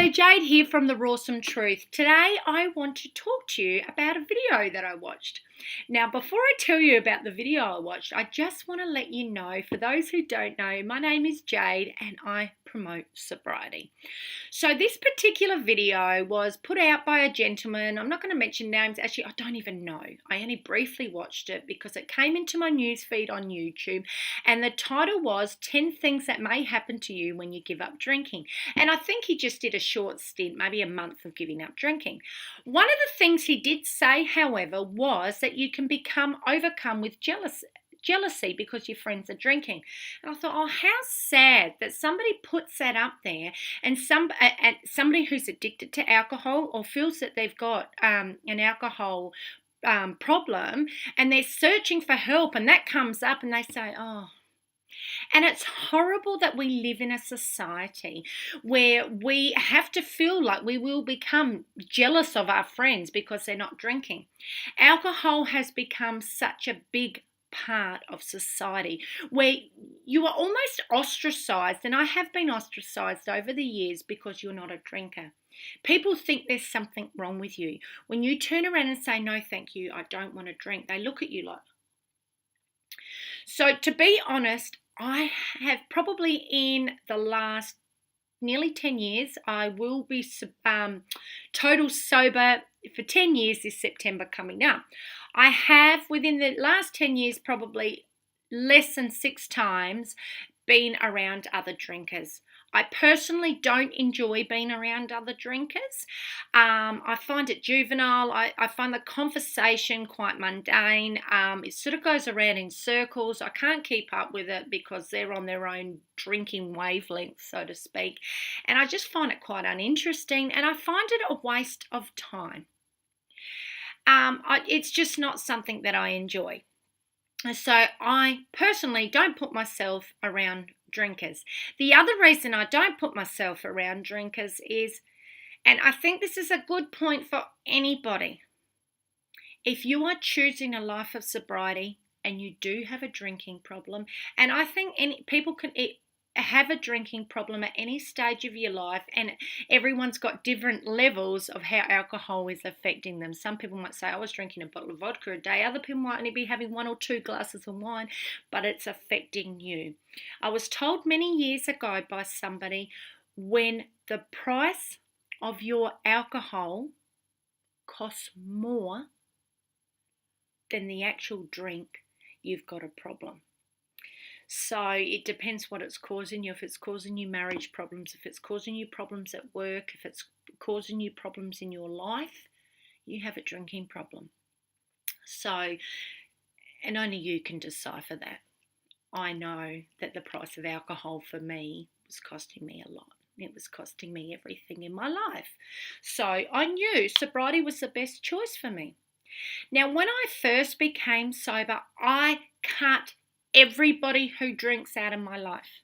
Hello, Jade here from the Rawsome Truth. Today I want to talk to you about a video that I watched. Now, before I tell you about the video I watched, I just want to let you know, for those who don't know, my name is Jade and I promote sobriety. So this particular video was put out by a gentleman. I'm not going to mention names. Actually, I don't even know. I only briefly watched it because it came into my newsfeed on YouTube, and the title was 10 Things That May Happen to You When You Give Up Drinking. And I think he just did a short stint, maybe a month of giving up drinking. One of the things he did say, however, was that you can become overcome with jealousy because your friends are drinking. And I thought, oh, how sad that somebody puts that up there, and somebody who's addicted to alcohol or feels that they've got an alcohol problem, and they're searching for help, and that comes up and they say, oh. And it's horrible that we live in a society where we have to feel like we will become jealous of our friends because they're not drinking. Alcohol has become such a big part of society where you are almost ostracized, and I have been ostracized over the years because you're not a drinker. People think there's something wrong with you. When you turn around and say, no, thank you, I don't want to drink, they look at you like. So to be honest, I have probably in the last nearly 10 years, I will be total sober for 10 years this September coming up. I have within the last 10 years probably less than 6 times been around other drinkers. I personally don't enjoy being around other drinkers. I find it juvenile. I find the conversation quite mundane. It sort of goes around in circles. I can't keep up with it because they're on their own drinking wavelength, so to speak. And I just find it quite uninteresting, and I find it a waste of time. It's just not something that I enjoy. So I personally don't put myself around drinkers. The other reason I don't put myself around drinkers is, and I think this is a good point for anybody, if you are choosing a life of sobriety and you do have a drinking problem, and I think people can have a drinking problem at any stage of your life, and everyone's got different levels of how alcohol is affecting them. Some people might say, I was drinking a bottle of vodka a day. Other people might only be having 1 or 2 glasses of wine, but it's affecting you. I was told many years ago by somebody, when the price of your alcohol costs more than the actual drink, you've got a problem. So it depends what it's causing you. If it's causing you marriage problems, if it's causing you problems at work, if it's causing you problems in your life, you have a drinking problem. So, and only you can decipher that. I know that the price of alcohol for me was costing me a lot. It was costing me everything in my life. So I knew sobriety was the best choice for me. Now, when I first became sober, I cut everybody who drinks out of my life.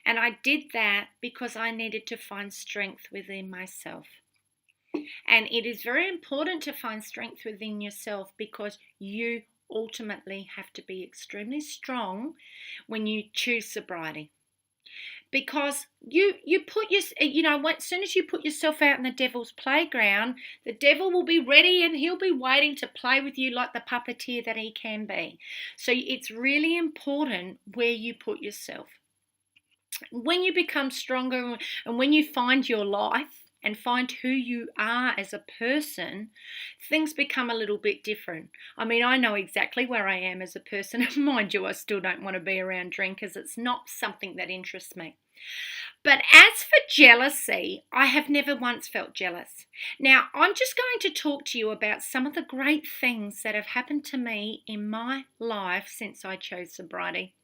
And I did that because I needed to find strength within myself. And it is very important to find strength within yourself because you ultimately have to be extremely strong when you choose sobriety. Because you put as soon as you put yourself out in the devil's playground, the devil will be ready and he'll be waiting to play with you like the puppeteer that he can be. So it's really important where you put yourself. When you become stronger and when you find your life and find who you are as a person, things become a little bit different. I mean, I know exactly where I am as a person. Mind you, I still don't want to be around drinkers. It's not something that interests me. But as for jealousy, I have never once felt jealous. Now, I'm just going to talk to you about some of the great things that have happened to me in my life since I chose sobriety.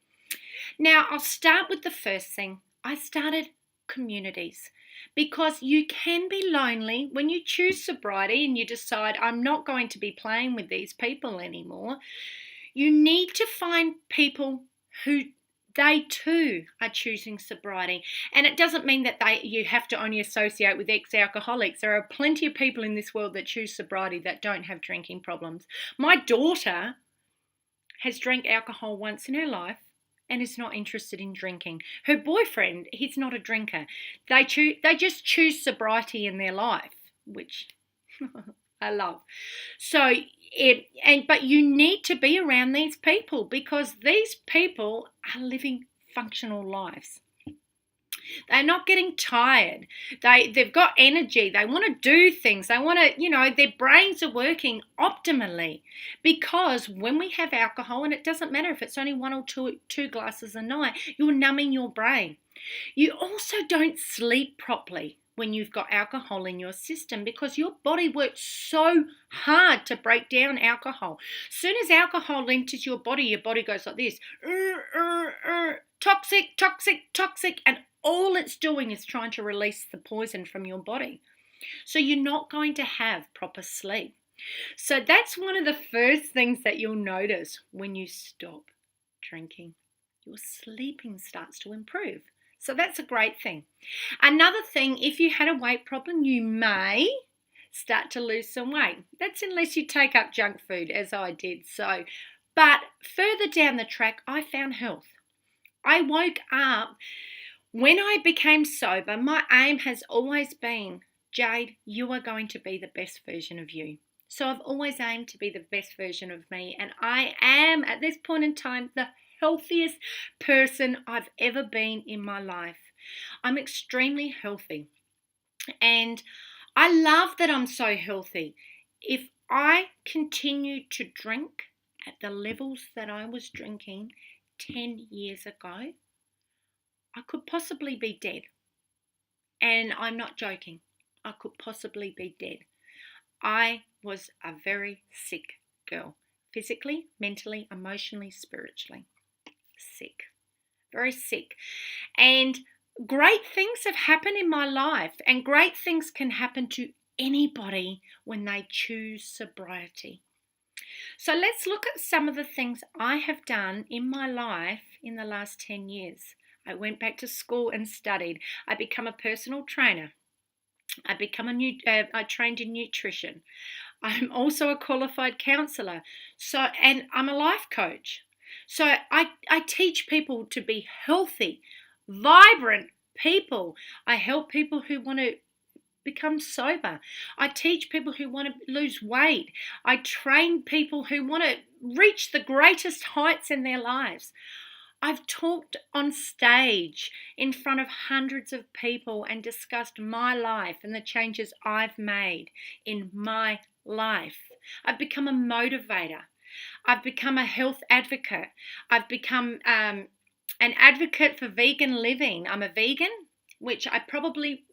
Now, I'll start with the first thing. I started communities. Because you can be lonely when you choose sobriety and you decide, I'm not going to be playing with these people anymore. You need to find people who they too are choosing sobriety. And it doesn't mean that you have to only associate with ex-alcoholics. There are plenty of people in this world that choose sobriety that don't have drinking problems. My daughter has drank alcohol once in her life, and is not interested in drinking. Her boyfriend, he's not a drinker. They just choose sobriety in their life, which I love. So, but you need to be around these people because these people are living functional lives. They're not getting tired. They've got energy. They want to do things. They want to, their brains are working optimally. Because when we have alcohol, and it doesn't matter if it's only one or two glasses a night, you're numbing your brain. You also don't sleep properly when you've got alcohol in your system because your body works so hard to break down alcohol. As soon as alcohol enters your body goes like this. Toxic, toxic, toxic, and all it's doing is trying to release the poison from your body. So you're not going to have proper sleep. So that's one of the first things that you'll notice when you stop drinking. Your sleeping starts to improve. So that's a great thing. Another thing, if you had a weight problem, you may start to lose some weight. That's unless you take up junk food, as I did. But further down the track, I found health. I woke up. When I became sober, my aim has always been, Jade, you are going to be the best version of you. So I've always aimed to be the best version of me. And I am, at this point in time, the healthiest person I've ever been in my life. I'm extremely healthy. And I love that I'm so healthy. If I continued to drink at the levels that I was drinking 10 years ago, I could possibly be dead. And I'm not joking. I could possibly be dead. I was a very sick girl. Physically, mentally, emotionally, spiritually. Sick. Very sick. And great things have happened in my life. And great things can happen to anybody when they choose sobriety. So let's look at some of the things I have done in my life in the last 10 years. I went back to school and studied. I became a personal trainer. I trained in nutrition. I'm also a qualified counsellor. And I'm a life coach. So I teach people to be healthy, vibrant people. I help people who want to become sober. I teach people who want to lose weight. I train people who want to reach the greatest heights in their lives. I've talked on stage in front of hundreds of people and discussed my life and the changes I've made in my life. I've become a motivator. I've become a health advocate. I've become an advocate for vegan living. I'm a vegan, which I probably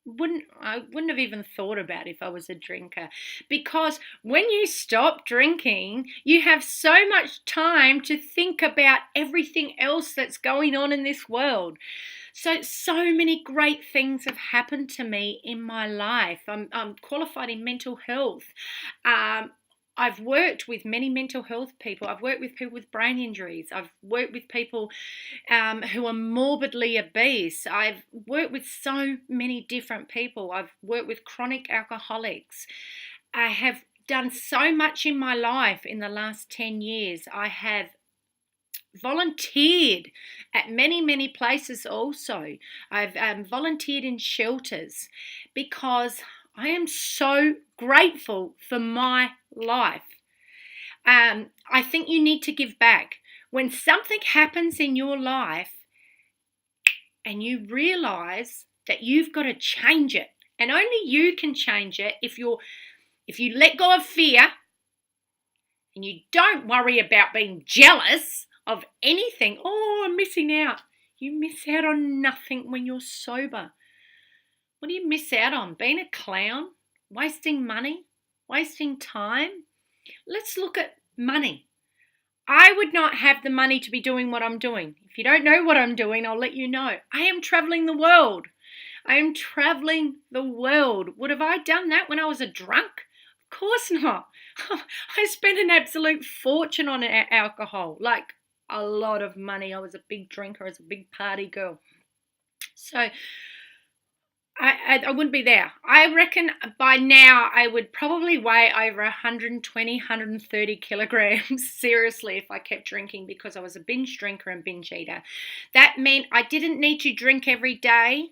wouldn't have even thought about if I was a drinker, because when you stop drinking, you have so much time to think about everything else that's going on in this world. So many great things have happened to me in my life. I'm qualified in mental health. I've worked with many mental health people. I've worked with people with brain injuries. I've worked with people who are morbidly obese. I've worked with so many different people. I've worked with chronic alcoholics. I have done so much in my life in the last 10 years. I have volunteered at many places also. I've volunteered in shelters because I am so grateful for my life. I think you need to give back. When something happens in your life and you realize that you've got to change it, and only you can change it if you let go of fear and you don't worry about being jealous of anything. Oh, I'm missing out. You miss out on nothing when you're sober. What do you miss out on? Being a clown? Wasting money? Wasting time? Let's look at money. I would not have the money to be doing what I'm doing. If you don't know what I'm doing, I'll let you know. I am traveling the world. I am traveling the world. Would have I done that when I was a drunk? Of course not. I spent an absolute fortune on alcohol, like a lot of money. I was a big drinker. I was a big party girl. So I wouldn't be there. I reckon by now I would probably weigh over 120, 130 kilograms, seriously, if I kept drinking, because I was a binge drinker and binge eater. That meant I didn't need to drink every day,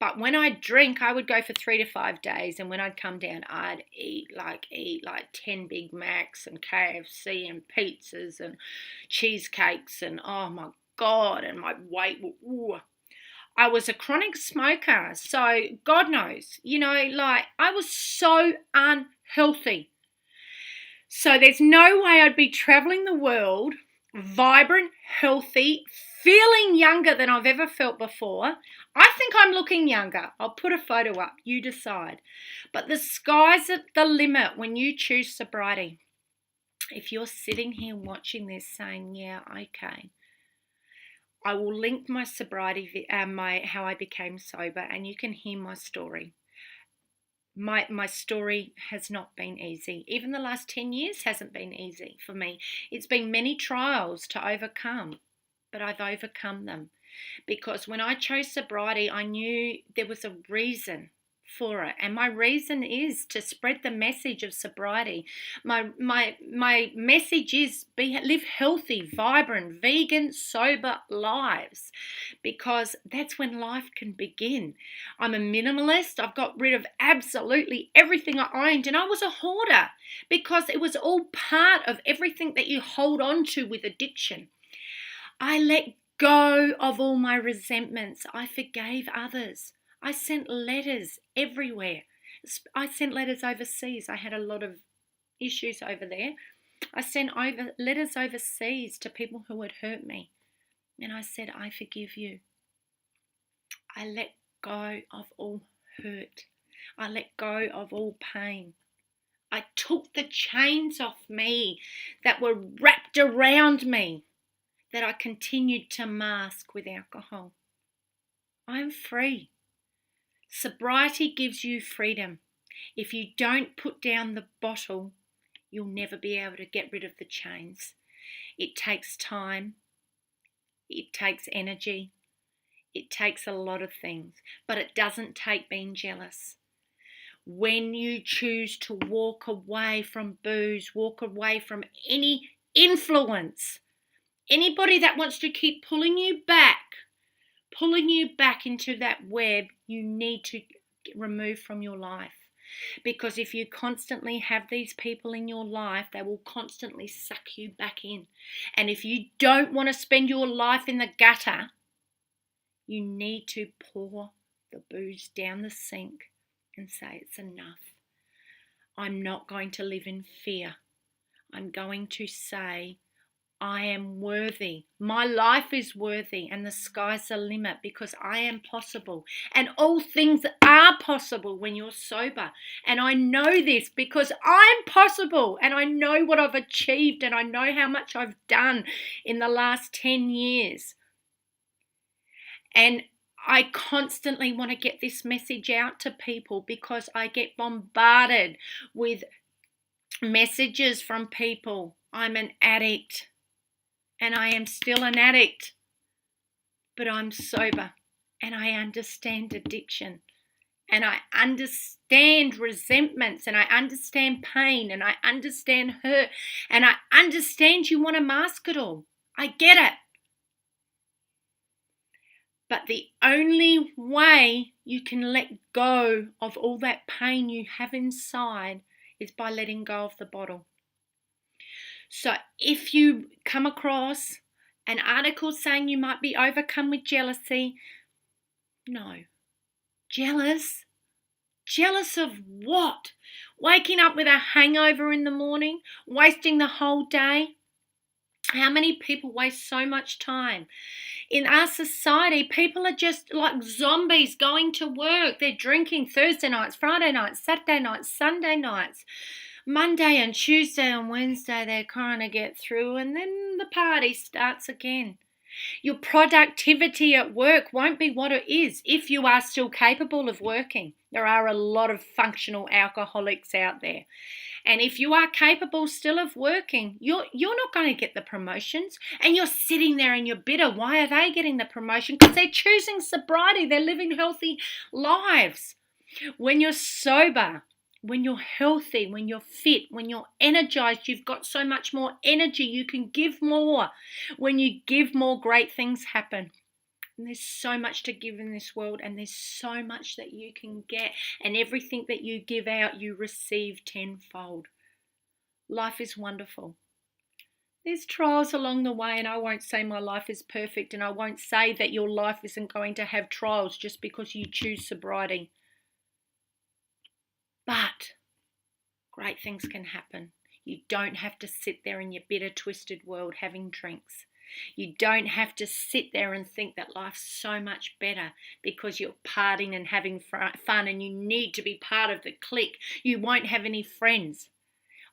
but when I'd drink, I would go for 3 to 5 days, and when I'd come down, I'd eat like 10 Big Macs and KFC and pizzas and cheesecakes, and oh my God, and my weight, ooh. I was a chronic smoker, so God knows, like I was so unhealthy. So there's no way I'd be traveling the world, vibrant, healthy, feeling younger than I've ever felt before. I think I'm looking younger. I'll put a photo up. You decide. But the sky's at the limit when you choose sobriety. If you're sitting here watching this saying, yeah, okay, I will link my sobriety, how I became sober, and you can hear my story. My story has not been easy. Even the last 10 years hasn't been easy for me. It's been many trials to overcome, but I've overcome them. Because when I chose sobriety, I knew there was a reason for it, and my reason is to spread the message of sobriety. My message is live healthy, vibrant, vegan, sober lives, because that's when life can begin. I'm a minimalist. I've got rid of absolutely everything I owned, and I was a hoarder because it was all part of everything that you hold on to with addiction. I let go of all my resentments. I forgave others. I sent letters everywhere. I sent letters overseas. I had a lot of issues over there. I sent letters overseas to people who had hurt me. And I said, I forgive you. I let go of all hurt. I let go of all pain. I took the chains off me that were wrapped around me, that I continued to mask with alcohol. I'm free. Sobriety gives you freedom. If you don't put down the bottle, you'll never be able to get rid of the chains. It takes time. It takes energy. It takes a lot of things, but it doesn't take being jealous. When you choose to walk away from booze, walk away from any influence, anybody that wants to keep pulling you back into that web, you need to remove from your life. Because if you constantly have these people in your life, they will constantly suck you back in. And if you don't want to spend your life in the gutter, you need to pour the booze down the sink and say, it's enough. I'm not going to live in fear. I'm going to say, I am worthy. My life is worthy, and the sky's the limit, because I am possible. And all things are possible when you're sober. And I know this because I'm possible, and I know what I've achieved, and I know how much I've done in the last 10 years. And I constantly want to get this message out to people, because I get bombarded with messages from people. I'm an addict. And I am still an addict, but I'm sober, and I understand addiction, and I understand resentments, and I understand pain, and I understand hurt, and I understand you want to mask it all. I get it. But the only way you can let go of all that pain you have inside is by letting go of the bottle. So if you come across an article saying you might be overcome with jealousy, no. Jealous? Jealous of what? Waking up with a hangover in the morning? Wasting the whole day? How many people waste so much time? In our society, people are just like zombies going to work. They're drinking Thursday nights, Friday nights, Saturday nights, Sunday nights. Monday and Tuesday and Wednesday, they're trying to get through, and then the party starts again. Your productivity at work won't be what it is if you are still capable of working. There are a lot of functional alcoholics out there. And if you are capable still of working, you're not going to get the promotions. And you're sitting there and you're bitter. Why are they getting the promotion? Because they're choosing sobriety. They're living healthy lives. When you're sober, when you're healthy, when you're fit, when you're energized, you've got so much more energy. You can give more. When you give more, great things happen. And there's so much to give in this world, and there's so much that you can get, and everything that you give out, you receive tenfold. Life is wonderful. There's trials along the way, and I won't say my life is perfect, and I won't say that your life isn't going to have trials just because you choose sobriety. But great things can happen. You don't have to sit there in your bitter, twisted world having drinks. You don't have to sit there and think that life's so much better because you're partying and having fun and you need to be part of the clique. You won't have any friends.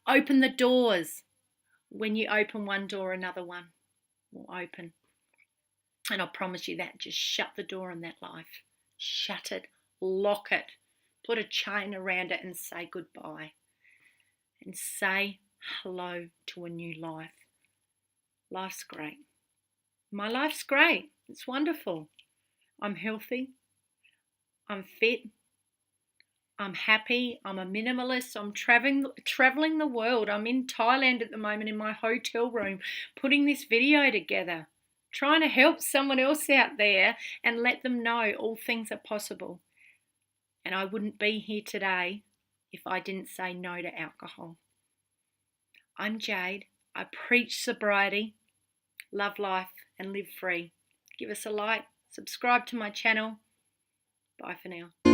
Open the doors. When you open one door, another one will open. And I promise you that. Just shut the door on that life. Shut it. Lock it. Put a chain around it and say goodbye. And say hello to a new life. Life's great. My life's great. It's wonderful. I'm healthy. I'm fit. I'm happy. I'm a minimalist. I'm traveling the world. I'm in Thailand at the moment in my hotel room putting this video together, trying to help someone else out there and let them know all things are possible. And I wouldn't be here today if I didn't say no to alcohol. I'm Jade. I preach sobriety, love life, and live free. Give us a like, subscribe to my channel. Bye for now.